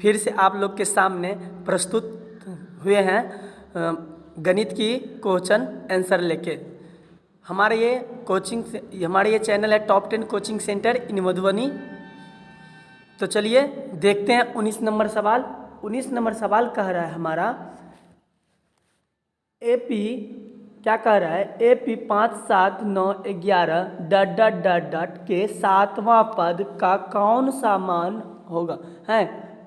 फिर से आप लोग के सामने प्रस्तुत हुए हैं गणित की क्वेश्चन आंसर लेके। हमारे ये चैनल है टॉप 10 कोचिंग सेंटर इन मधुबनी। तो चलिए देखते हैं 19 नंबर सवाल। 19 नंबर सवाल कह रहा है हमारा AP, क्या कह रहा है, AP 5, 7, 9, 11 dot dot dot dot के सातवां पद का कौन सा मान होगा। है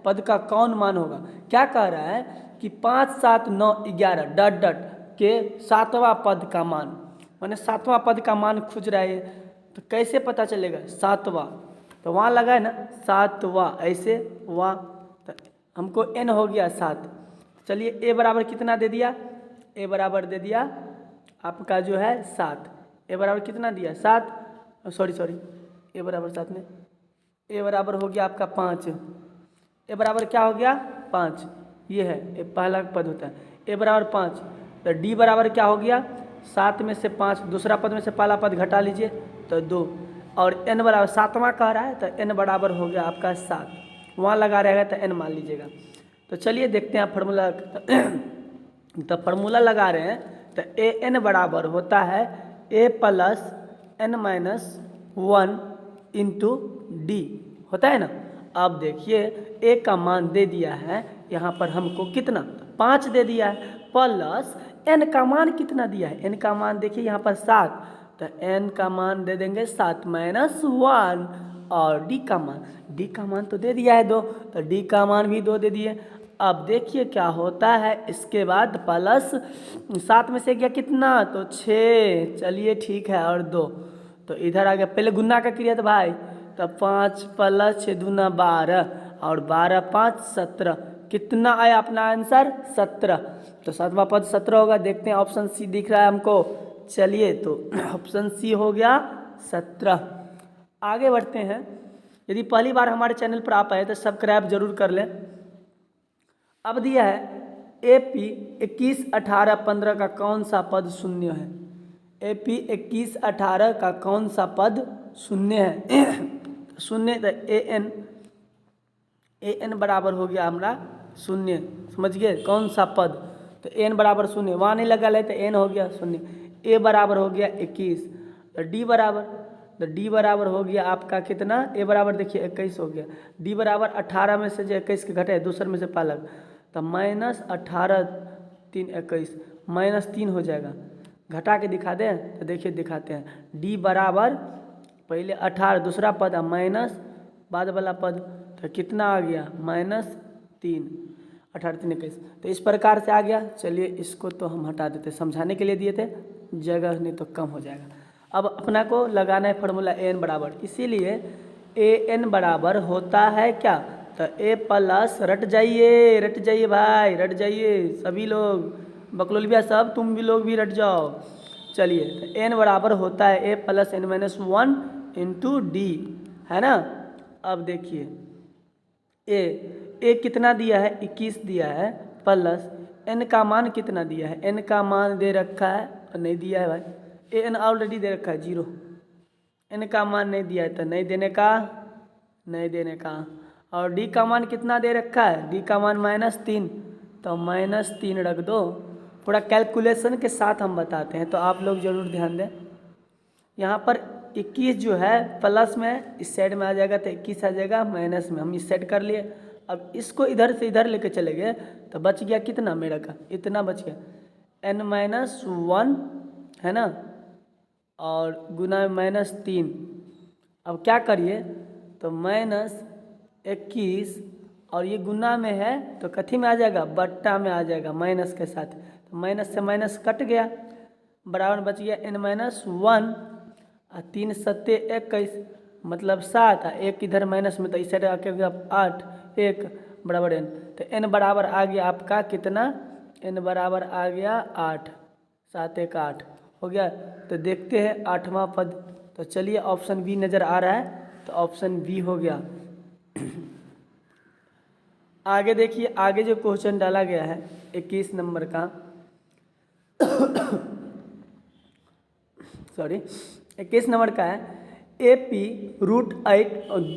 पद का कौन मान होगा। क्या कह रहा है कि 5, 7, 9, 11 डॉट डॉट के सातवां पद का मान, मैंने सातवां पद का मान खोज रहा है। तो कैसे पता चलेगा सातवां, तो वहाँ लगा है ना सातवां, ऐसे वहाँ तो हमको n हो गया 7। चलिए a बराबर कितना दे दिया, a बराबर दे दिया आपका जो है 7। a बराबर कितना दिया 7, सॉरी a बराबर 7 में a बराबर हो गया आपका 5। a बराबर क्या हो गया 5, ये है ये पहला पद होता है। a बराबर 5 तो d बराबर क्या हो गया 7 में से 5, दूसरा पद में से पहला पद घटा लीजिए तो 2, और n बराबर सातवां कह रहा है तो n बराबर हो गया आपका 7, वहाँ लगा रहेगा तो n मान लीजिएगा। तो चलिए देखते हैं फार्मूला। तो फार्मूला लगा रहे हैं तो an बराबर होता है a plus n minus 1 into d, होता है ना। अब देखिए a का मान दे दिया है यहाँ पर हमको कितना 5 दे दिया है, प्लस n का मान कितना दिया है, n का मान देखिए यहाँ पर 7, तो n का मान दे देंगे 7 माइनस 1, और d का मान तो दे दिया है 2, तो d का मान भी 2 दे दिए। अब देखिए क्या होता है, इसके बाद प्लस 7 में से गया कितना तो 6, चलिए ठीक है, और 2 तो इधर आ गया। पहले गुना का क्रिया तो भाई, तो 5 प्लस 6 दूना 12, और 12 5 17, कितना आया अपना आंसर 17। तो सातवां पद 17 होगा। देखते हैं ऑप्शन सी दिख रहा है हमको, चलिए तो ऑप्शन सी हो गया 17। आगे बढ़ते हैं। यदि पहली बार हमारे चैनल पर आप आए तो सब्सक्राइब जरूर कर लें। अब दिया है AP 21, 18, 15 का कौन सा पद शून्य है। AP 21, 18 का कौन सा पद शून्य है। शून्य तो an बराबर हो गया हमारा शून्य, समझ गए कौन सा पद, तो n बराबर शून्य, वहाँ नहीं लगा ले तो n हो गया शून्य। a बराबर हो गया 21, तो d बराबर हो गया आपका कितना, a बराबर देखिए 21 हो गया, d बराबर 18 में से जो 21 के घटे दूसरे में से पालक, तो माइनस 18 3 21 माइनस 3 हो जाएगा। घटा के दिखा दें तो देखिए दिखाते हैं, d बराबर पहले 18 दूसरा पद माइनस बाद वाला पद, तो कितना आ गया -3, 18 3 21, तो इस प्रकार से आ गया। चलिए इसको तो हम हटा देते, समझाने के लिए दिए थे, जगह नहीं तो कम हो जाएगा। अब अपना को लगाना है फार्मूला an बराबर, इसीलिए an बराबर होता है क्या, तो a प्लस, रट जाइए भाई, रट जाइए सभी लोग, बकलोलबिया सब तुम भी लोग भी रट जाओ। चलिए तो n बराबर होता है a plus n minus 1 into D, है ना। अब देखिए a कितना दिया है 21 दिया है, प्लस n का मान कितना दिया है, n का मान दे रखा है और नहीं दिया है भाई, n ऑलरेडी दे रखा है 0, n का मान नहीं दिया है तो नहीं देने का, और d का मान कितना दे रखा है, d का मान -3, तो -3 रख दो। थोड़ा कैलकुलेशन के साथ हम बताते हैं तो आप लोग ज़रूर ध्यान दें। यहाँ पर 21 जो है प्लस में इस साइड में आ जाएगा तो 21 आ जाएगा, माइनस में हम इस साइड कर लिए। अब इसको इधर से इधर लेके चले गए तो बच गया कितना मेरा का, इतना बच गया n-1 है ना, और गुना -3। अब क्या करिए तो -21, और ये गुना में है तो कथी में आ जाएगा, बट्टा में आ जाएगा माइनस के साथ, तो माइनस से माइनस कट गया, बराबर बच गया n-1, 3 सत्ते 21 मतलब 7, एक इधर माइनस में तो इस साइड आके गया 8, 1 बराबर n, तो n बराबर आ गया आपका कितना, n बराबर आ गया 8, 7 1 8 हो गया। तो देखते हैं 8वां पद, तो चलिए ऑप्शन बी नज़र आ रहा है, तो ऑप्शन बी हो गया। आगे देखिए, आगे जो क्वेश्चन डाला गया है 21 नंबर का सॉरी 21 नंबर का है, ए पी √8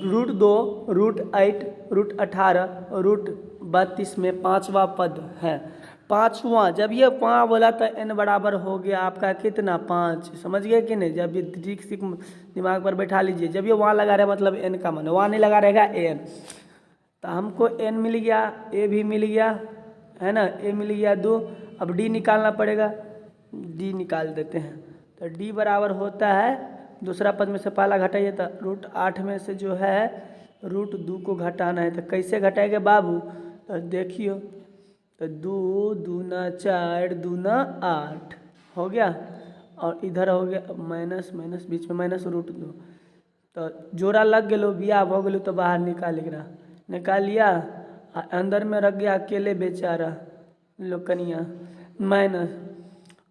√2 √8 √18 √32 में पाँचवा पद है। पाँचवा, जब ये पाँच बोला तो n बराबर हो गया आपका कितना 5, समझ गए कि नहीं। जब ये ट्रिक दिमाग पर बैठा लीजिए, जब ये वहाँ लगा रहे मतलब n का मान, वहाँ नहीं लगा रहेगा an, तो हमको n मिल गया, a भी मिल गया है ना, a मिल गया 2। अब d निकालना पड़ेगा, d निकाल देते हैं। तो d बराबर होता है, दूसरा पद में से पहला घटाइए तो √8 में से जो है √2 को घटाना है। तो कैसे घटाएंगे बाबू, तो देखियो, तो 2 दूना 4 दूना 8 हो गया, और इधर हो गया माइनस माइनस, बीच में माइनस √2, तो जोड़ा लग गलो, बिया हो गलो तो बाहर निकाल लिया, अंदर में रख गया अकेले बेचारा लोकनिया माइनस,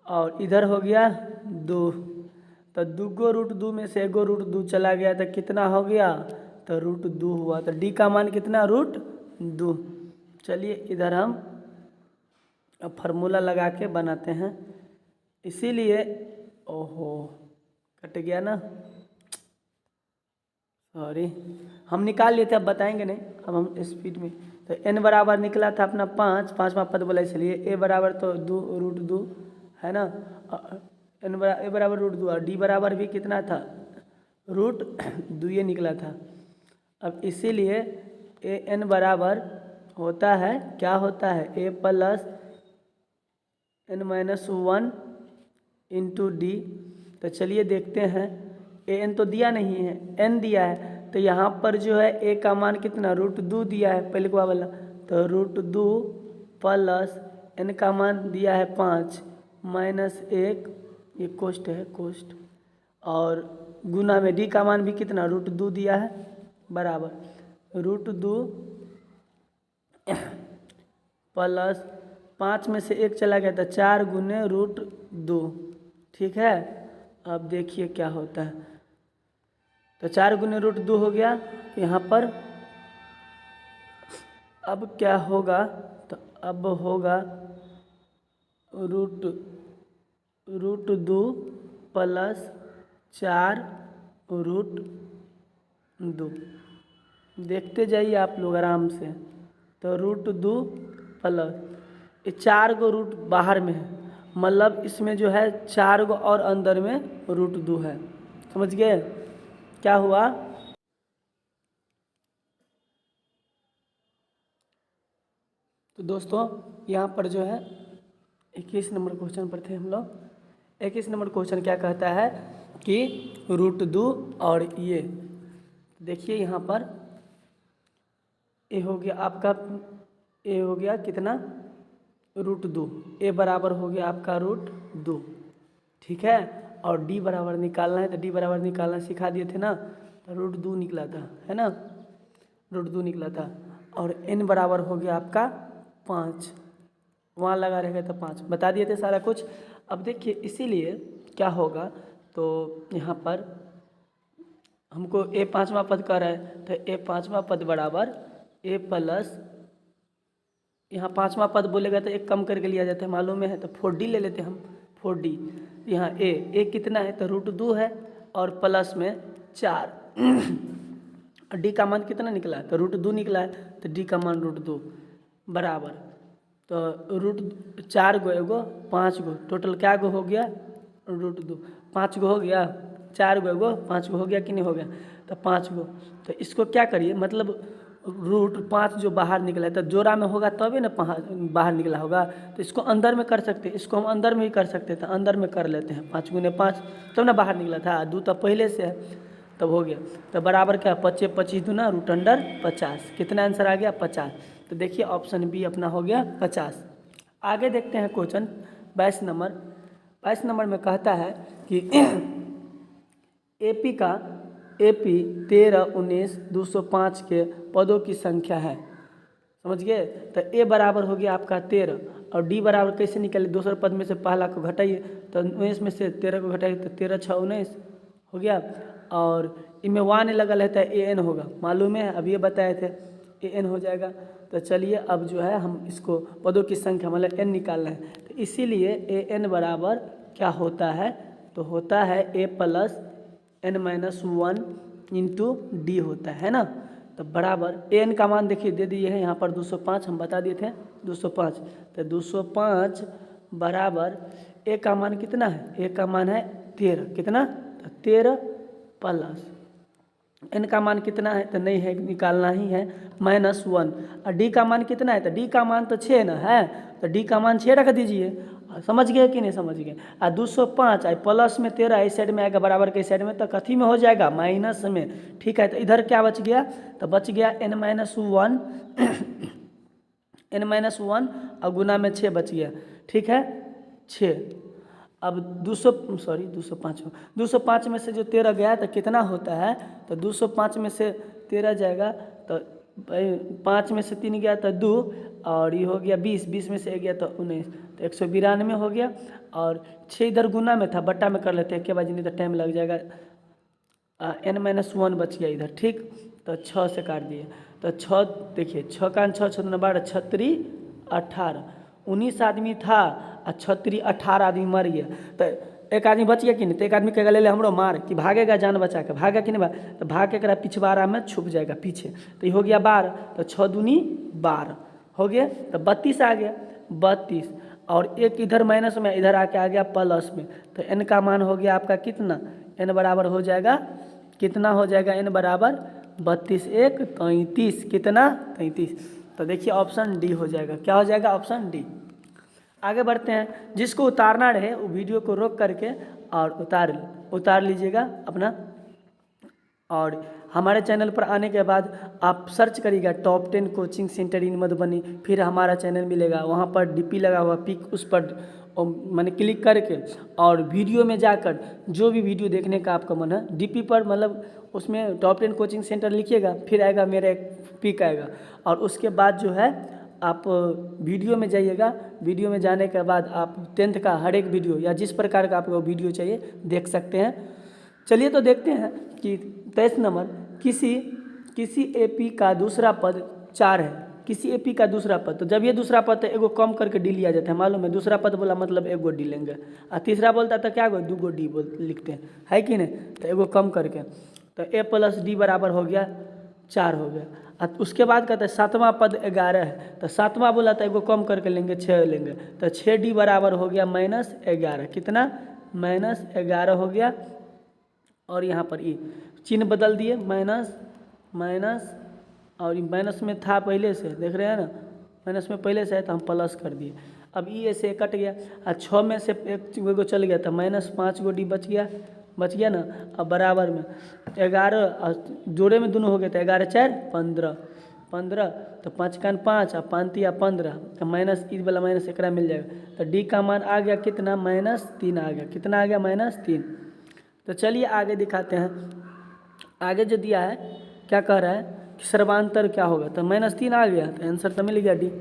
और इधर हो गया 2, तो 2 गो √2 में से 1 गो √2 चला गया तो कितना हो गया, तो √2 हुआ। तो d का मान कितना √2। चलिए इधर हम अब फार्मूला लगा के बनाते हैं, इसीलिए ओहो कट गया ना, सॉरी, हम निकाल लिए थे, अब बताएंगे नहीं, अब हम स्पीड में। तो n बराबर निकला था अपना 5, पाँचवा पद बोला, इसलिए a बराबर तो 2 √2 है ना, a बराबर √2, और d बराबर भी कितना था √2 ये निकला था। अब इसीलिए an बराबर होता है, क्या होता है, a + n-1 इंटू डी। तो चलिए देखते हैं, an तो दिया नहीं है, n दिया है, तो यहाँ पर जो है a का मान कितना √2 दिया है पहले को वाला, तो √2 प्लस n का मान दिया है 5 -1, ये कोष्ट है कोष्ट, और गुना में d का मान भी कितना √2 दिया है, बराबर √2 प्लस 5 में से 1 चला गया था 4 गुने √2, ठीक है। अब देखिए क्या होता है, तो 4 गुने √2 हो गया यहाँ पर। अब क्या होगा, तो अब होगा √2 प्लस 4 √2, देखते जाइए आप लोग आराम से। तो √2 प्लस ये 4 गो रूट बाहर में है, मतलब इसमें जो है 4 गो और अंदर में √2 है, समझ गए क्या हुआ। तो दोस्तों यहाँ पर जो है 21 नंबर क्वेश्चन पर थे हम लोग। 21 नंबर क्वेश्चन क्या कहता है कि √2 और ये देखिए यहाँ पर ए हो गया आपका, ए हो गया कितना √2, ए बराबर हो गया आपका √2, ठीक है। और डी बराबर निकालना है, तो डी बराबर निकालना सिखा दिए थे ना, तो √2 निकला था, है ना, √2 निकला था। और n बराबर हो गया आपका 5, वहाँ लगा रहेगा तो 5, बता दिए थे सारा कुछ। अब देखिए इसीलिए क्या होगा, तो यहाँ पर हमको a पाँचवा पद कह रहा है, तो a पाँचवा पद बराबर a प्लस, यहाँ पाँचवा पद बोलेगा तो एक कम करके लिया जाता है, मालूम है, तो 4d ले लेते हैं हम, 4d। यहाँ a कितना है, तो √2 है और प्लस में 4 और d का मान कितना निकला है, तो √2 निकला है, तो d का मान √2 बराबर, तो √4 गो एगो 5 गो, टोटल क्या गो हो गया √2, 5 गो हो गया, 4 गो एगो 5 गो हो गया कि नहीं हो गया, तो 5 गो। तो इसको क्या करिए, मतलब √5 जो बाहर निकला है, तो जोड़ा में होगा तभी ना बाहर निकला होगा, तो इसको अंदर में कर सकते हैं, इसको हम अंदर में ही कर सकते हैं, तो अंदर में कर लेते हैं, 5 गुने 5 तब ना बाहर निकला था, 2 तो पहले से है, तब हो गया। तो बराबर क्या 25 25 दूना √50, कितना आंसर आ गया 50। तो देखिए ऑप्शन बी अपना हो गया 50। आगे देखते हैं क्वेश्चन 22 नंबर। 22 नंबर में कहता है कि एपी 13 19 205 के पदों की संख्या है, समझ गए। तो ए बराबर हो गया आपका 13, और डी बराबर कैसे निकले, दूसरे पद में से पहला को घटाइए, तो 19 में से 13 को घटाइए, तो 13 6 19 हो गया, और इनमें 1 लगल है तो ए एन होगा, मालूम है, अब ये बताए थे ए एन हो जाएगा। तो चलिए अब जो है हम इसको पदों की संख्या मतलब एन निकालना है, तो इसीलिए ए एन बराबर क्या होता है, तो होता है a plus n-1 into d होता है ना। तो बराबर n का मान देखिए दे दिए हैं यहाँ पर 205, हम बता दिए थे 205। तो 205 बराबर a का मान कितना है, a का मान है 13, कितना, तो 13 प्लस n का मान कितना है, तो नहीं है निकालना ही है -1। और d का मान कितना है, तो d का मान तो 6 ना है, तो d का मान 6 रख दीजिए। समझ गए कि नहीं समझ गए। 205 आई प्लस में 13 इस साइड में आएगा, बराबर के साइड में, तो कथी में हो जाएगा, माइनस में। ठीक है, तो इधर क्या बच गया, तो बच गया n-1 n-1 और गुना में 6 बच गया। ठीक है 6। अब 205 में से जो 13 गया तो कितना होता है, तो 205 में से 13 जाएगा तो 5 में से 3 गया तो 2, और ये हो गया 20 में से 1 गया तो 19, तो 192 हो गया। और 6 इधर गुना में था, बट्टा में कर लेते हैं, क्या बाजी नहीं तो टाइम लग जाएगा। n-1 बच गया इधर। ठीक, तो 6 से काट दिए, तो 6 देखिए 6 का 6 6 12 36 18, 19 आदमी था और 36 18 आदमी मर गया। तो एक आदमी बच गया कि नहीं, तो एक आदमी कहेगा ले ले हमरो मार, कि भागेगा जान बचा के, भागा कि नहीं भाग, तो भाग के करा पिछवाड़ा में छुप जाएगा पीछे। तो ये हो गया 12, तो 6 दूनी 12 हो गया, तो 32 आ गया 32, और एक इधर माइनस में इधर आके आ गया प्लस में। तो n का मान हो गया आपका कितना, n बराबर हो जाएगा कितना, हो जाएगा n बराबर 32 1 33, कितना 33। तो देखिए ऑप्शन डी हो जाएगा, क्या हो जाएगा, ऑप्शन डी। आगे बढ़ते हैं, जिसको उतारना रहे वो वीडियो को रोक करके और उतार लीजिएगा अपना। और हमारे चैनल पर आने के बाद आप सर्च करिएगा टॉप 10 कोचिंग सेंटर इन मधुबनी, फिर हमारा चैनल मिलेगा, वहाँ पर डीपी लगा हुआ पिक, उस पर मैंने क्लिक करके और वीडियो में जाकर जो भी वीडियो देखने का आपका मन है, डीपी पर मतलब उसमें टॉप 10 कोचिंग सेंटर लिखिएगा, फिर आएगा मेरा एक पिक आएगा, और उसके बाद जो है आप वीडियो में जाइएगा। वीडियो में जाने के बाद आप 10th का हर एक वीडियो या जिस प्रकार का आपको वीडियो चाहिए देख सकते हैं। चलिए तो देखते हैं कि 23 नंबर, किसी एपी का दूसरा पद 4 है, किसी एपी का दूसरा पद, तो जब ये दूसरा पद तो एगो कम करके डी लिया जाता है, मालूम है, दूसरा पद बोला मतलब एगो डी लेंगे, और तीसरा बोलता है तो क्या गो 2 गो डी लिखते हैं, है कि नहीं, तो एगो कम करके, तो ए प्लस डी बराबर हो गया 4 हो गया। और उसके बाद कहते हैं 7वां पद 11 है, तो 7वां बोला तो एगो कम करके लेंगे 6 लेंगे, तो 6 डी बराबर हो गया -11, कितना -11 हो गया। और यहाँ पर ई चिन्ह बदल दिए, माइनस, और ये माइनस में था पहले से, देख रहे हैं ना, माइनस में पहले से है तो हम प्लस कर दिए। अब ई ऐसे कट गया, और 6 में से एक गो चल गया, तो -5 गो डी बच गया ना। अब बराबर में 11 और जोड़े में दोनों हो गए, तो 11 4 15, तो 5 का 5 और 5 या 15, तो माइनस ई वाला माइनस एक मिल जाएगा। तो डी का मान आ गया कितना, -3 आ गया, कितना आ गया -3। तो चलिए आगे दिखाते हैं। आगे जो दिया है क्या कह रहा है कि सर्वांतर क्या होगा, तो -3 आ गया, तो आंसर तो मिल गया डी।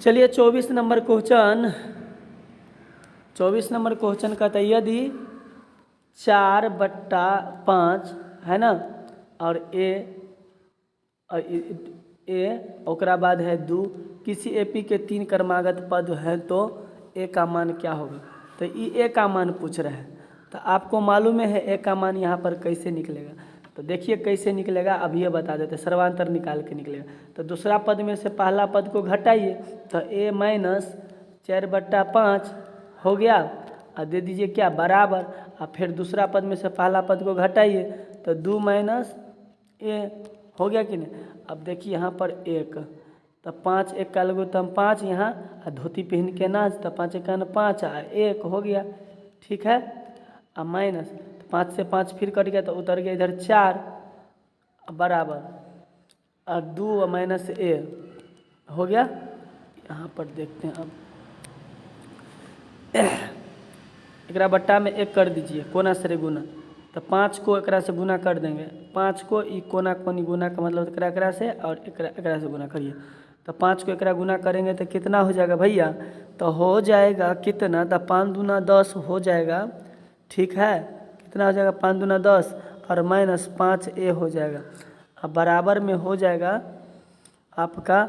चलिए 24 नंबर क्वेश्चन कहता है यदि 4/5 है ना, और ए ओकरा बाद है 2, किसी एपी के 3 क्रमागत पद है तो ए का मान क्या होगा। तो ये ए का मान पूछ रहा है, तो आपको मालूम है ए का मान यहाँ पर कैसे निकलेगा, तो देखिए कैसे निकलेगा, अभी ये बता देते, सर्वांतर निकाल के निकलेगा। तो दूसरा पद में से पहला पद को घटाइए, तो a माइनस 4/5 हो गया, और दे दीजिए क्या बराबर, और फिर दूसरा पद में से पहला पद को घटाइए, तो 2 माइनस a हो गया कि नहीं। अब देखिए यहाँ पर 1, तो 5 1 का लगो तो हम 5 यहाँ, और धोती पहन के नाच, तो 5 1 5 और 1 हो गया, ठीक है। अब माइनस 5 से 5 फिर कट गया, तो उतर गया इधर 4 बराबर, और 2 माइनस a हो गया। यहाँ पर देखते हैं, अब एकरा बट्टा में 1 कर दीजिए, कोना से गुना, तो 5 को एकरा से गुना कर देंगे, 5 को ई कोना कोनी गुना का मतलब एकरा से, और एकरा से गुना करिए, तो 5 को एकरा गुना करेंगे तो कितना हो जाएगा भैया, तो हो जाएगा कितना, तो 5 दूना 10 हो जाएगा, ठीक है, कितना हो जाएगा 5 दूना 10, और -5a हो जाएगा। अब बराबर में हो जाएगा आपका,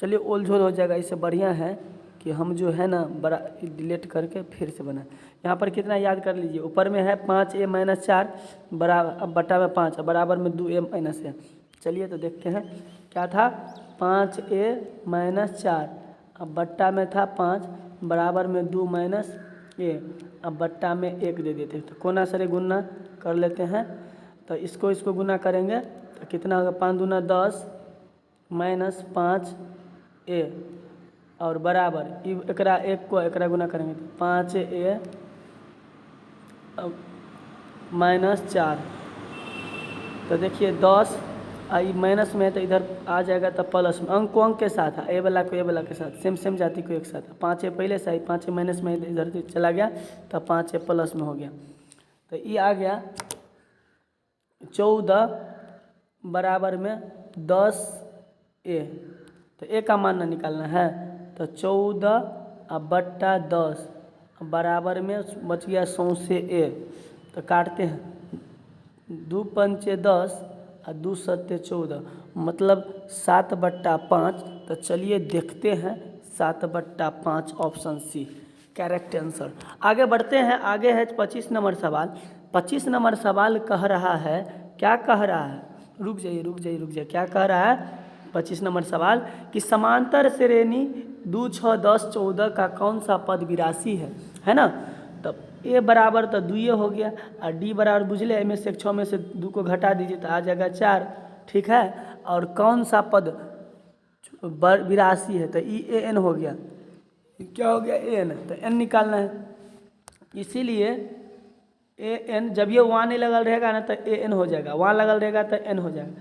चलिए ओल झोल हो जाएगा, इससे बढ़िया है कि हम जो है ना बड़ा डिलीट करके फिर से बनाए। यहाँ पर कितना याद कर लीजिए, ऊपर में है 5a - 4 बराबर, अब बटा में 5 बराबर में 2a - a। चलिए तो देखते हैं क्या था, 5a - 4, अब बट्टा में था 5 बराबर में 2 - a, अब बट्टा में 1 दे देते हैं। तो कोना सरे गुना कर लेते हैं, तो इसको गुना करेंगे तो कितना होगा, 5 दूना 10 - 5a और बराबर एकरा 1 को एकरा गुना करेंगे तो 5a -4। तो देखिए 10 आई माइनस में है तो इधर आ जाएगा तो प्लस में, अंक को अंक के साथ है, ए वाला को ए वाला के साथ, सेम जाति को एक साथ। 5a पहले से आई, 5a माइनस में इधर से चला गया तो 5a प्लस में हो गया। तो ये आ गया 14 बराबर में 10a। तो a का मान ना निकालना है, तो 14 बट्टा 10 बराबर में बच गया 100 से a। तो काटते हैं, 2 पंचे 10 और 2 सत्ते 14, मतलब 7/5। तो चलिए देखते हैं 7/5 ऑप्शन सी करेक्ट आंसर। आगे बढ़ते हैं, आगे है 25 नंबर सवाल। 25 नंबर सवाल कह रहा है, क्या कह रहा है, रुक जाइए, क्या कह रहा है 25 नंबर सवाल कि समांतर श्रेणी 2, 6, 10, 14 का कौन सा पद विरासी है ना। तब ए बराबर तो 2 हो गया और डी बराबर बुझले, ए में से 6 में से 2 को घटा दीजिए तो आ जाएगा 4, ठीक है। और कौन सा पद विरासी है, तो ई ए एन हो गया, क्या हो गया ए एन, तो एन निकालना है। इसीलिए ए एन, जब ये वहाँ नहीं लगल रहेगा ना तो ए एन हो जाएगा, वहाँ लगल रहेगा तो एन हो जाएगा।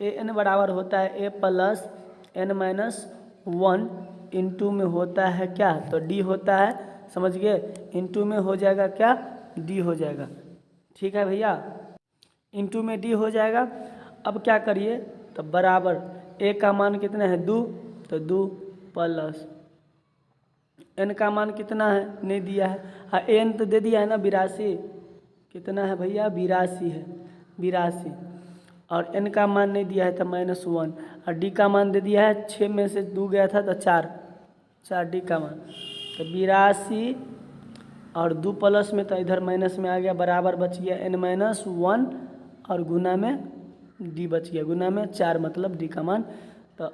ए एन बराबर होता है a plus n minus 1 into में होता है क्या, तो डी होता है, समझ गए, इंटू में हो जाएगा क्या, डी हो जाएगा, ठीक है भैया, इंटू में डी हो जाएगा। अब क्या करिए, तो बराबर ए का मान कितना है 2, तो 2 प्लस एन का मान कितना है नहीं दिया है, हाँ एन तो दे दिया है ना 82, कितना है भैया 82 है, 82, और एन का मान नहीं दिया है तो -1, और डी का मान दे दिया है 6 में से 2 गया था तो 4 डी का मान, तो 82 और 2 प्लस में तो इधर माइनस में आ गया, बराबर बच गया n-1 और गुना में डी बच गया, गुना में 4 मतलब डी का मान तो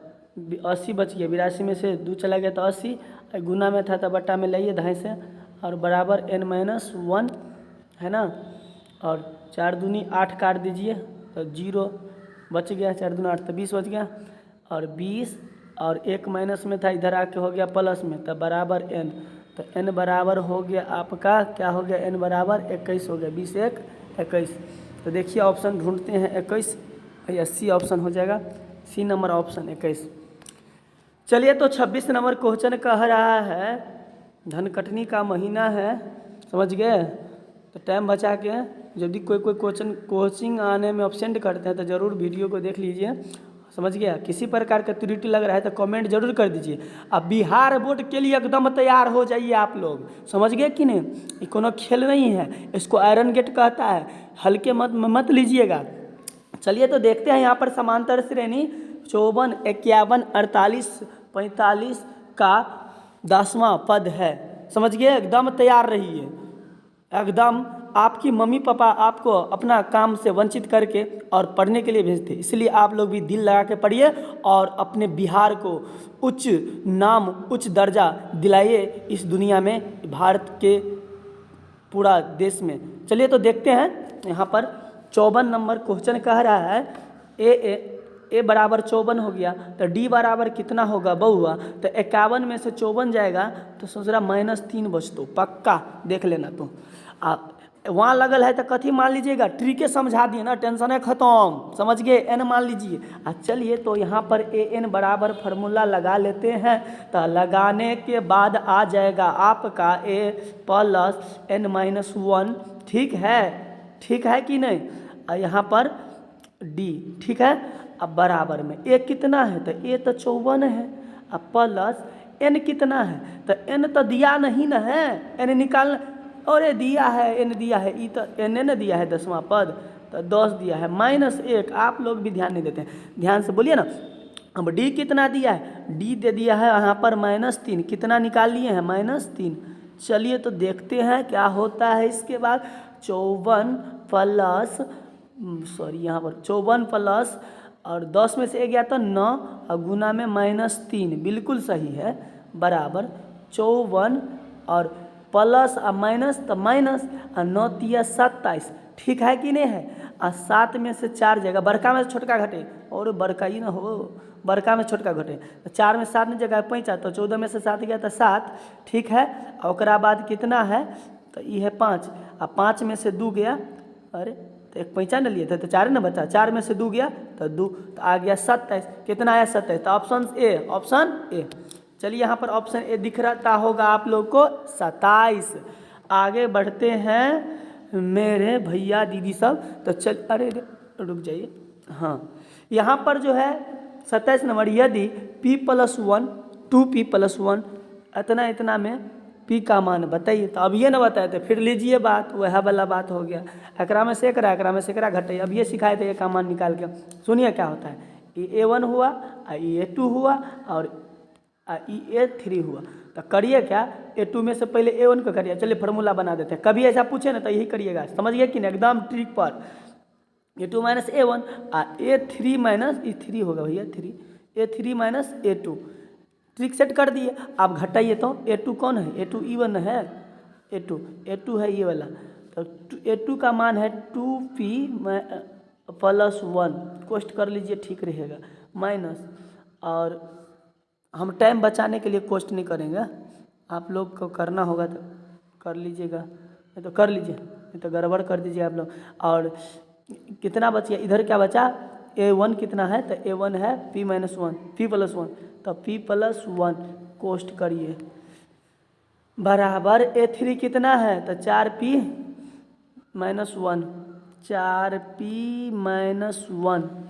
80 बच गया। 82 में से 2 चला गया तो 80, गुना में था तो बट्टा में लाइए धाई से, और बराबर n-1 है ना, और 4 दूनी 8 काट दीजिए तो 0 बच गया, 4 दूना 8 तो 20 बच गया, और 20 और 1 माइनस में था इधर आके हो गया प्लस में, तो बराबर n, तो n बराबर हो गया आपका, क्या हो गया, n बराबर 21 हो गया, 20 1 21। तो देखिए ऑप्शन ढूंढते हैं 21, या सी ऑप्शन हो जाएगा, सी नंबर ऑप्शन 21। चलिए तो 26 नंबर क्वेश्चन कह रहा है, धनकटनी का महीना है, समझ गए, तो टाइम बचा के यदि कोई कोचिंग आने में एब्सेंट करते हैं तो ज़रूर वीडियो को देख लीजिए, समझ गया। किसी प्रकार का त्रुटि लग रहा है तो कमेंट जरूर कर दीजिए। अब बिहार बोर्ड के लिए एकदम तैयार हो जाइए आप लोग, समझ गए कि नहीं, ये कोनो खेल नहीं है, इसको आयरन गेट कहता है, हल्के मत लीजिएगा। चलिए तो देखते हैं यहाँ पर समांतर श्रेणी 54, 51, 48, 45 का 10वां पद है, समझ गए, एकदम तैयार रहिए, एकदम। आपकी मम्मी पापा आपको अपना काम से वंचित करके और पढ़ने के लिए भेजते, इसलिए आप लोग भी दिल लगा के पढ़िए और अपने बिहार को उच्च नाम, उच्च दर्जा दिलाइए इस दुनिया में, भारत के पूरा देश में। चलिए तो देखते हैं यहाँ पर 54 नंबर क्वेश्चन कह रहा है, ए बराबर 54 हो गया, तो डी बराबर कितना होगा बउआ, तो 51 में से 54 जाएगा तो सोच रहा -3 बचतो, पक्का देख लेना। तो आप वहाँ लगल है तो कथी मान लीजिएगा, ट्रिके समझा दिए ना, टेंशन है खत्म, समझ गए, एन मान लीजिए। चलिए तो यहाँ पर ए एन बराबर फार्मूला लगा लेते हैं, तो लगाने के बाद आ जाएगा आपका ए प्लस n-1, ठीक है कि नहीं, यहाँ पर डी, ठीक है। अब बराबर में ए कितना है, तो ए तो 54 है, अब प्लस एन कितना है, तो एन तो दिया नहीं ना है, एन निकालना, और ये दिया है, एन दिया है, ई तो एन ने दिया है 10वां पद, तो 10 दिया है, -1, आप लोग भी ध्यान नहीं देते हैं, ध्यान से बोलिए ना, अब डी कितना दिया है, डी दे दिया है यहाँ पर -3, कितना निकाल लिए हैं -3। चलिए तो देखते हैं क्या होता है इसके बाद। 54 प्लस यहाँ पर 54 प्लस और 10 में से 1 गया तो 9 और गुना में -3, बिल्कुल सही है, बराबर 54 और प्लस और माइनस तो माइनस और 9 तिया 27, ठीक है कि नहीं है। और 7 में से 4 जाएगा, बड़का में से छोटका घटे और बड़का ही ना हो, बड़का में छोटका घटे तो 4 में 7 में जगह 5 तो 14 में से 7 गया तो 7, ठीक है। और ओकरा बाद कितना है तो ये है 5 और 5 में से 2 गया, अरे तो 1 पैंचा न लिए थे तो 4 ना बचा, 4 में से 2 गया तो 2 तो आ गया 27, कितना आया 27, तो ऑप्शन ए। चलिए यहाँ पर ऑप्शन ए दिख रहा होगा आप लोग को 27। आगे बढ़ते हैं मेरे भैया दीदी सब, तो चल अरे रुक जाइए, हाँ यहाँ पर जो है 27 नंबर, यदि p+1 2p+1 इतना में p का मान बताइए, तो अब ये ना बताए तो फिर लीजिए बात, वह वाला बात हो गया, एकरा में से एकरा घटाइए। अब ये सिखाए थे ये का मान निकाल के, सुनिए क्या होता है, ये A1 हुआ, ये A2 हुआ और ये A3 हुआ, तो करिए क्या, A2 में से पहले A1 को करिए। चलिए फार्मूला बना देते हैं, कभी ऐसा पूछे ना तो यही करिएगा, समझिए कि नहीं, एकदम ट्रिक पर। A2 minus A1 A3 minus E3 होगा भैया, A3 minus A2, trick set कर दिए। आप घटाइए तो A2 कौन है, A2 E1 है, A2 है ये वाला, तो A2 का मान है 2p+1, कोष्ट कर लीजिए ठीक रहेगा, माइनस, और हम टाइम बचाने के लिए कोष्ट नहीं करेंगे, आप लोग को करना होगा तो कर लीजिएगा, नहीं तो कर लीजिए, नहीं तो गड़बड़ कर दीजिए आप लोग। और कितना बच गया, इधर क्या बचा, A1 कितना है, तो A1 है p+1 तो p+1 कोष्ट करिए, बराबर A3 कितना है, तो 4p-1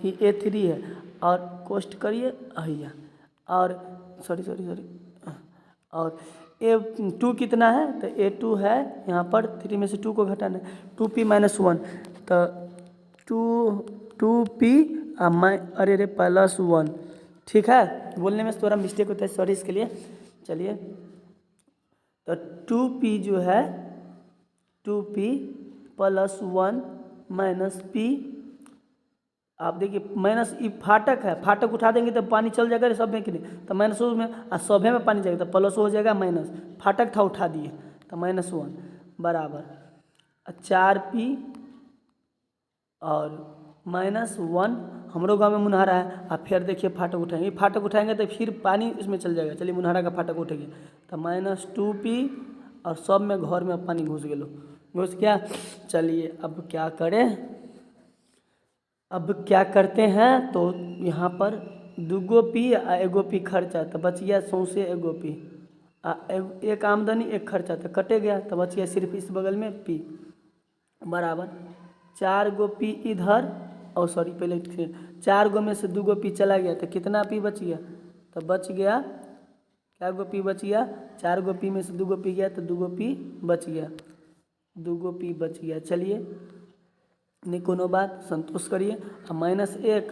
ही A3 है, और कोष्ट करिए भैया, और सॉरी और A2 कितना है, तो A2 है यहाँ पर 3 में से 2 को घटाना, 2p-1 तो 2p +1, ठीक है, बोलने में थोड़ा मिस्टेक होता है, सॉरी इसके लिए। चलिए तो 2p जो है 2p+1 -p, आप देखिए माइनस, ई फाटक है, फाटक उठा देंगे तो पानी चल जाएगा सब में कि नहीं, तो माइनस में सभे में पानी जाएगा तो प्लस हो जाएगा माइनस, फाटक था उठा दिए तो -1 बराबर 4p और -1, हमरो गांव में मुनहारा है। आप फिर देखिए फाटक उठाएंगे, फाटक उठाएंगे तो फिर पानी इसमें चल जाएगा, चलिए मुनहारा का फाटक उठेगी तो -2p और सब में घर में पानी घुस गया। चलिए अब क्या करते हैं, तो यहाँ पर 2 p आ 1 p खर्चा, तो बच गया सौंसे 1 p, एक आमदनी एक खर्चा तो कटे गया, तो बच गया सिर्फ इस बगल में p, बराबर 4 p इधर, और सॉरी पहले 4 में से 2 p चला गया तो कितना p बच गया, तो बच गया क्या p बच गया, 4 p में से 2 p गया तो 2 p बच गया, 2 p बच गया। चलिए नहीं कोनो बात, संतोष करिए, -1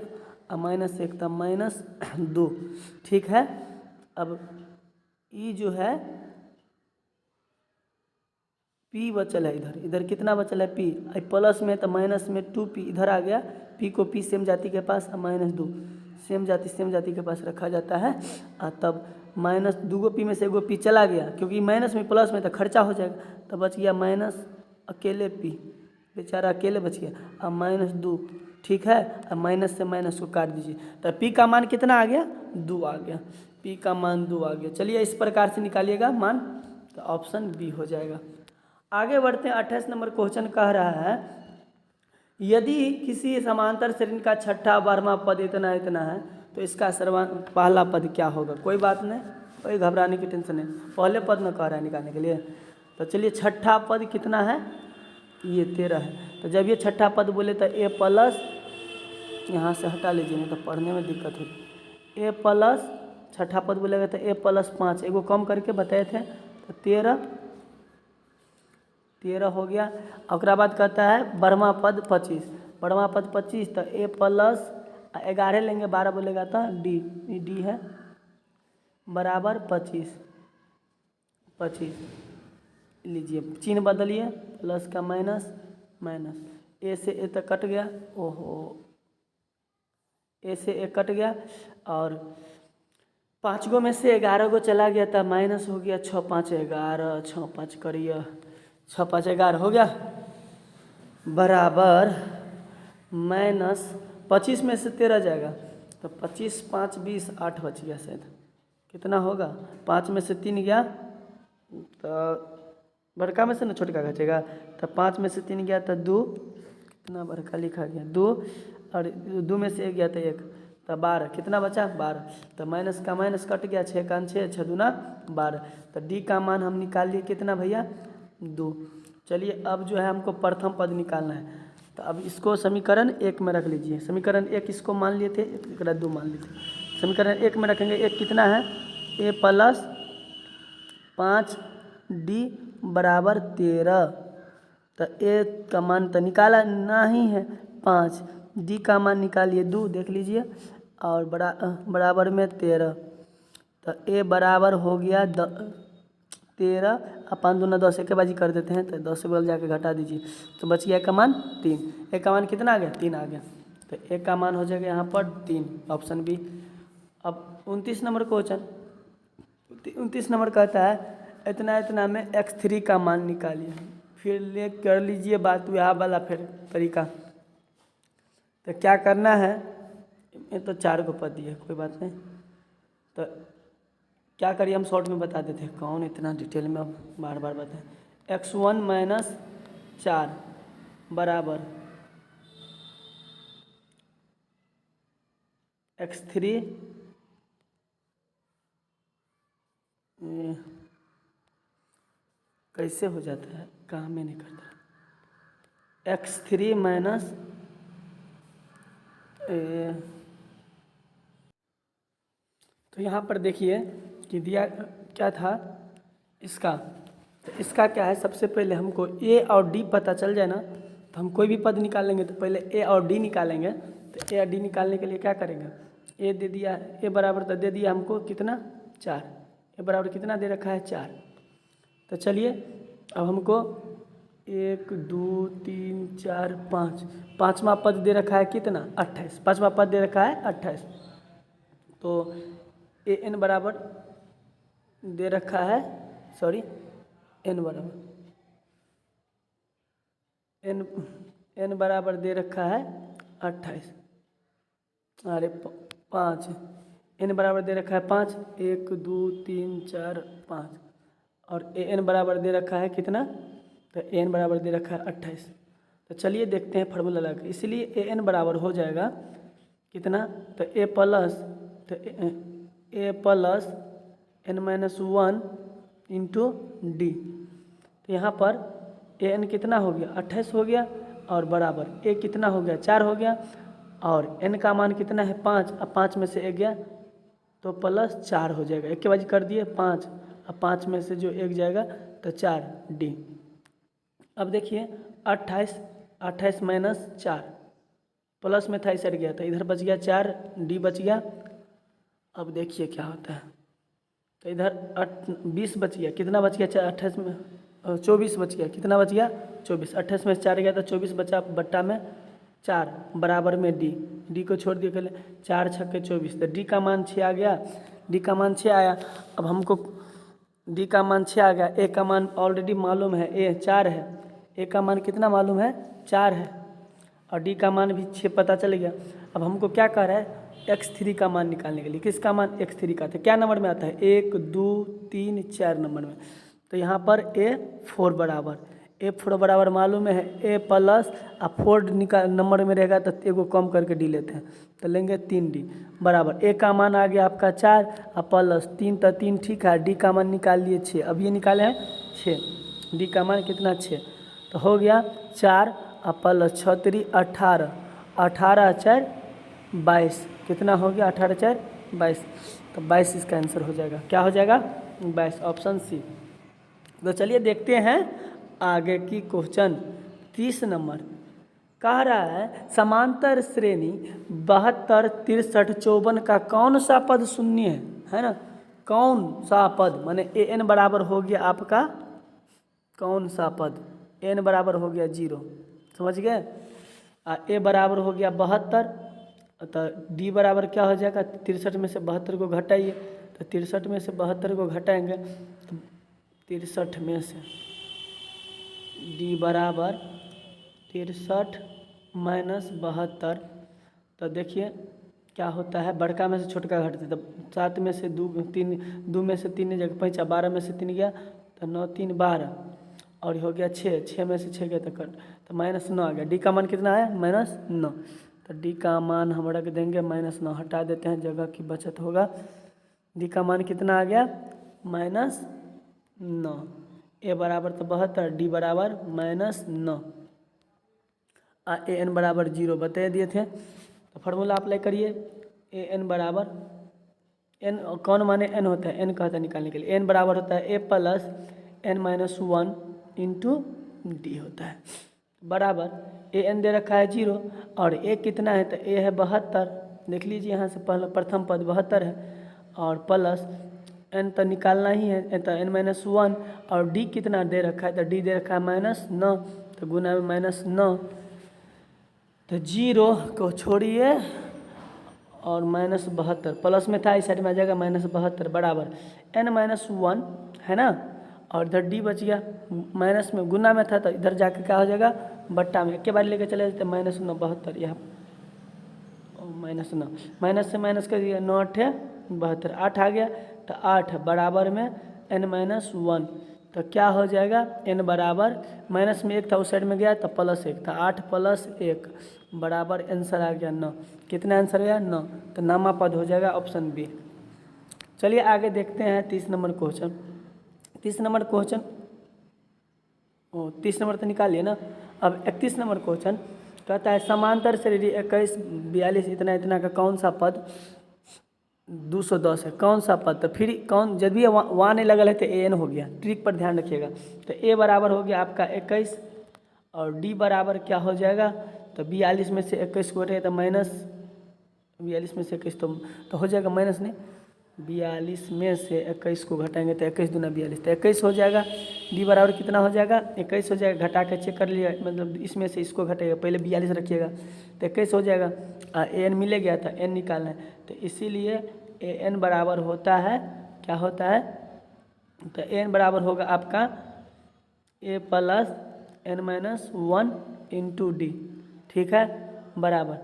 और -1 तो -2, ठीक है। अब ई जो है p बचल है, इधर कितना बचल है p, प्लस में तो माइनस में 2p इधर आ गया, p को p सेम जाति के पास -2 सेम जाति के पास रखा जाता है, तब -2 p में से 1 p चला गया, क्योंकि माइनस में प्लस में तो खर्चा हो जाएगा, तो बच गया माइनस अकेले p, बेचारा अकेले बच गया, अब -2, ठीक है, अब माइनस से माइनस को काट दीजिए, तो p का मान कितना आ गया, 2 आ गया, p का मान 2 आ गया। चलिए इस प्रकार से निकालिएगा मान, तो ऑप्शन बी हो जाएगा। आगे बढ़ते हैं, 28 नंबर क्वेश्चन कह रहा है, यदि किसी समांतर श्रेणी का छठा 12वां पद इतना है तो इसका पहला पद क्या होगा। कोई बात नहीं, कोई घबराने की टेंशन नहीं, पहले पद में कह रहा है निकालने के लिए। तो चलिए छठा पद कितना है, ये 13 है, तो जब ये छठा पद बोले तो a प्लस, यहाँ से हटा लीजिए नहीं तो पढ़ने में दिक्कत होगी, a प्लस, छठा पद बोलेगा तो a +5, एगो कम करके बताए थे, तो 13 हो गया। और बाद कहता है 12वां पद 25, तो a प्लस 11 लेंगे 12 बोलेगा तो डी, डी है बराबर 25। 25 लीजिए, चिन्ह बदलिए, प्लस का माइनस, माइनस ए से ए तक कट गया, ओहो ए से ए कट गया, और 5 गो में से 11 गो चला गया था, माइनस हो गया 6 5 11, 6 5 करिए 6 5 11 हो गया, बराबर माइनस 25 में से 13 जाएगा तो 25 5 20 8 बच गया शायद, कितना होगा 5 में से 3 गया तो बड़का में से ना छोटका घटेगा, तो 5 में से 3 गया तो 2, कितना बड़का लिखा गया 2, और 2 में से 1 गया तो 1, तो 12, कितना बचा 12, तो माइनस का माइनस कट गया, 6 का 6, 6 दूना 12, तो डी का मान हम निकाल लिए कितना भैया 2। चलिए अब जो है हमको प्रथम पद निकालना है, तो अब इसको समीकरण 1 में रख लीजिए, समीकरण 1 इसको मान लिए थे, एक 2 मान लिए थे, समीकरण 1 में रखेंगे, 1 कितना है ए प्लस 5 डी बराबर 13, तो ए का मान तो निकाला नहीं है 5, डी का मान निकालिए 2 देख लीजिए, और बराबर में 13, तो ए बराबर हो गया 13, अपन दोनों 10 एक बाजी कर देते हैं, तो 10 से बोल जाके घटा दीजिए, तो बच गया का मान 3, ए का मान कितना आ गया 3 आ गया, तो ए का मान हो जाएगा यहाँ पर 3, ऑप्शन बी। अब 29 नंबर क्वेश्चन, 29 नंबर कहता है इतना इतना में x3 का मान निकालिए, फिर ले कर लीजिए बात वह वाला फिर तरीका, तो क्या करना है, ये तो 4 को पद दिया कोई बात नहीं, तो क्या करिए हम शॉर्ट में बता देते हैं, कौन इतना डिटेल में अब बार बार बताएं, x1 माइनस 4 बराबर x3 कैसे हो जाता है, काम में नहीं करता, x3 माइनस तो यहाँ पर देखिए कि दिया क्या था इसका, तो इसका क्या है, सबसे पहले हमको ए और डी पता चल जाए ना, तो हम कोई भी पद निकालेंगे तो पहले ए और डी निकालेंगे, तो ए और डी निकालने के लिए क्या करेंगे, ए दे दिया, ए बराबर तो दे दिया हमको कितना 4, ए बराबर कितना दे रखा है 4, तो चलिए अब हमको 1 2 3 4 5, पाँचवा पद दे रखा है कितना 28, पाँचवा पद दे रखा है 28, तो ए एन बराबर दे रखा है, सॉरी एन बराबर एन बराबर दे रखा है 28, अरे 5, एन बराबर दे रखा है 5, 1 2 3 4 5, और ए एन बराबर दे रखा है कितना, तो ए एन बराबर दे रखा है 28, तो चलिए देखते हैं फार्मूला लगा के, इसलिए ए एन बराबर हो जाएगा कितना, तो ए प्लस, तो a plus n minus 1 into d, तो यहाँ पर ए एन कितना हो गया 28 हो गया, और बराबर ए कितना हो गया 4 हो गया, और एन का मान कितना है 5, अब 5 में से 1 गया तो प्लस 4 हो जाएगा, एक के बाजी कर दिए 5, अब 5 में से जो 1 जाएगा तो 4 डी। अब देखिए 28 माइनस 4, प्लस में था इस साइड गया तो इधर बच गया 4, डी बच गया, अब देखिए क्या होता है, तो इधर 20 बच गया, कितना बच गया 28 में 24 बच गया, कितना बच गया 24, 28 में 4 गया तो 24 बचा, बट्टा में 4 बराबर में डी को छोड़ दिए पहले, 4 छक्के 24, तो डी का मान 6 आ गया, डी का मान 6 आया, अब हमको डी का मान 6 आ गया, ए का मान ऑलरेडी मालूम है, ए 4 है, ए का मान कितना मालूम है 4 है, और डी का मान भी 6 पता चल गया, अब हमको क्या कर रहा है x3 का मान निकालने के लिए, किसका मान x3 का था, क्या नंबर में आता है 1 2 3 4 नंबर में, तो यहाँ पर A4 बराबर, A4 बराबर मालूम है A प्लस, अब 4 नंबर में रहेगा तो एगो कम करके डी लेते हैं, तो लेंगे 3D बराबर, A का मान आ गया आपका 4 और प्लस 3, तो 3 ठीक है, डी का मान निकाल लिए 6, अब ये निकाले हैं 6, डी का मान कितना 6, तो हो गया 4 और प्लस 6 3 18, 18 4 22, कितना हो गया 18 4 22, तो 22 इसका आंसर हो जाएगा, क्या हो जाएगा 22, ऑप्शन सी। तो चलिए देखते हैं आगे की क्वेश्चन 30 नंबर कह रहा है समांतर श्रेणी 72, 63, 54 का कौन सा पद शून्य है ना। कौन सा पद माने ए एन बराबर हो गया आपका कौन सा पद, एन बराबर हो गया 0, समझ गए। ए बराबर हो गया 72, तो डी बराबर क्या हो जाएगा 63 में से 72 को घटाइए, तो 63 में से 72 को घटाएंगे तो 63 में से डी बराबर 63 माइनस 72, तो देखिए क्या होता है, बड़का में से छोटका घटते, तो 7 में से 2 3 2 में से 3 जगह 5, 12 में से 3 गया तो 9 3 12, और हो गया 6 में से 6 गया तो कट, तो -9 आ गया। डी का मान कितना आया -9, तो डी का मान हम रख देंगे -9, हटा देते हैं, जगह की बचत होगा। डी का मान कितना आ गया -9, ए बराबर तो 72, डी बराबर -9, ए एन बराबर 0 बता दिए थे। तो फार्मूला अप्लाई करिए, ए एन बराबर एन कौन माने एन होता है, एन कहता है निकालने के लिए, एन बराबर होता है a plus n minus 1 into d होता है, बराबर ए एन दे रखा है 0 और ए कितना है, तो ए है 72, देख लीजिए यहाँ से पहले प्रथम पद 72 है, और प्लस एन तो निकालना ही है, तो एन माइनस 1, और डी कितना दे रखा है, तो डी दे रखा है -9, तो गुना में -9, तो 0 को छोड़िए और -72 प्लस में था, इस साइड में आ जाएगा -72 बराबर n माइनस 1 है ना, और इधर डी बच गया, माइनस में गुना में था तो इधर जाके क्या हो जाएगा बट्टा में, एक के बार लेके चले जाते -9 यहाँ -9, माइनस से माइनस कर दिया 9 8 72, 8 आ गया, तो 8 बराबर में n माइनस 1, तो क्या हो जाएगा n बराबर माइनस में 1 था उस साइड में गया तो +1 था, 8 + 1 बराबर आंसर आ गया 9। कितना आंसर गया 9, तो नामा पद हो जाएगा ऑप्शन बी। चलिए आगे देखते हैं 30 number question. 30 number question 30 number तो निकालिए ना। अब 31 नंबर क्वेश्चन कहता है समांतर श्रेणी 21 42 इतना इतना का कौन सा पद 210 है, कौन सा पद, तो फिर कौन जब भी वहाँ नहीं लगल है तो ए एन हो गया, ट्रिक पर ध्यान रखिएगा। तो ए बराबर हो गया आपका 21 और डी बराबर क्या हो जाएगा, तो 42 में से 21 को घटेगा तो -42 में से 21 तो हो जाएगा माइनस नहीं, 42 में से 21 को घटाएंगे तो 21 दूना 42, तो 21 हो जाएगा। डी बराबर कितना हो जाएगा 21 हो जाएगा, घटा के चेक कर लिया, मतलब इसमें से इसको घटेगा, पहले 42 रखिएगा तो 21 हो जाएगा। ए एन मिले गया था, एन निकालना है, तो इसीलिए ए एन बराबर होता है, क्या होता है, तो ए एन बराबर होगा आपका a plus n minus 1 into d, ठीक है, बराबर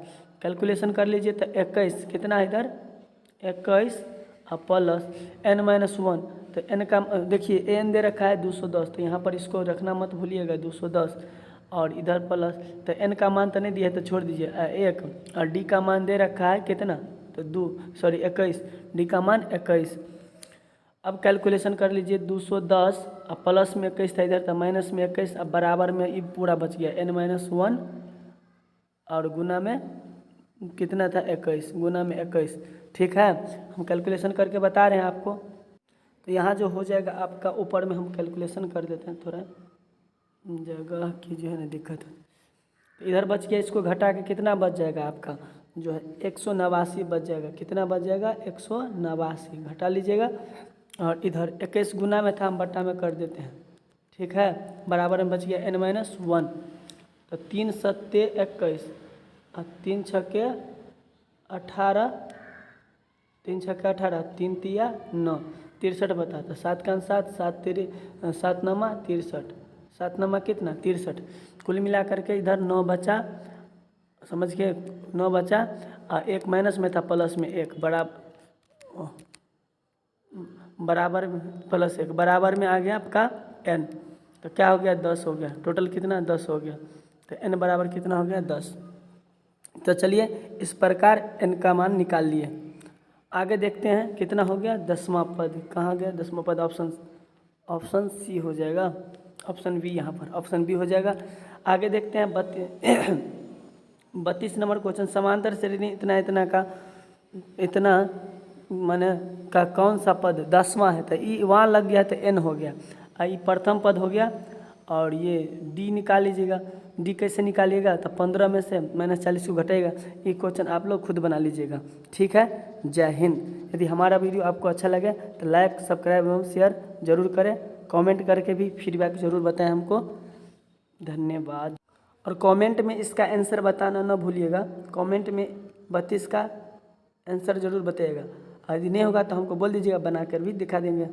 कैलकुलेशन कर लीजिए। तो 21 कितना है इधर 21 और प्लस एन माइनस 1, तो एन का देखिए एन दे रखा है 210, तो यहाँ पर इसको रखना मत भूलिएगा 210, और इधर प्लस, तो एन का मान तो नहीं दिया है तो छोड़ दीजिए 1, और डी का मान दे रखा है कितना, तो 21, डी का मान 21। अब कैलकुलेशन कर लीजिए 210 और प्लस में 21 था इधर, तो माइनस में 21, अब बराबर में ये पूरा बच गया एन माइनस 1 और गुना में कितना था 21, गुना में 21, ठीक है। हम कैलकुलेशन करके बता रहे हैं आपको, तो यहाँ जो हो जाएगा आपका ऊपर में हम कैलकुलेशन कर देते हैं, थोड़ा जगह की जो है ना दिक्कत है, तो इधर बच गया, इसको घटा के कितना बच जाएगा आपका जो है 189 बच जाएगा, कितना बच जाएगा 189, घटा लीजिएगा, और इधर 21 गुना में था हम बट्टा में कर देते हैं, ठीक है, बराबर में बच गया एन माइनस 1, तो 3 सत्ते 21 और 3 छक्के 18, 3 छक्के 18, 3 तिया 9, 63 बता, तो 7 का 7, 7 नमा 63, 7 नमा कितना 63, कुल मिला करके इधर 9 बचा, समझ के 9 बचा, और 1 माइनस में था प्लस में 1, बराबर प्लस 1 बराबर में आ गया आपका n, तो क्या हो गया 10 हो गया, टोटल कितना 10 हो गया, तो n बराबर कितना हो गया 10। तो चलिए इस प्रकार n का मान निकाल लिए। आगे देखते हैं कितना हो गया 10वां पद, कहाँ गया 10वां पद, ऑप्शन सी हो जाएगा, ऑप्शन बी, यहाँ पर ऑप्शन बी हो जाएगा। आगे देखते हैं 32 नंबर क्वेश्चन, समांतर श्रेणी इतना इतना का इतना माने का कौन सा पद 10वां है, तो ई वहाँ लग गया तो n हो गया, ये प्रथम पद हो गया, और ये डी निकाल लीजिएगा, डी कैसे निकालिएगा, तो 15 में से -40 को घटाइएगा। ये क्वेश्चन आप लोग खुद बना लीजिएगा। ठीक है, जय हिंद। यदि हमारा वीडियो आपको अच्छा लगे तो लाइक, सब्सक्राइब एवं शेयर जरूर करें। कमेंट करके भी फीडबैक जरूर बताएं हमको। धन्यवाद। और कमेंट में इसका आंसर बताना न भूलिएगा। कमेंट में 32 का आंसर जरूर बताइएगा। यदि नहीं होगा तो हमको बोल दीजिएगा, बना कर भी दिखा देंगे।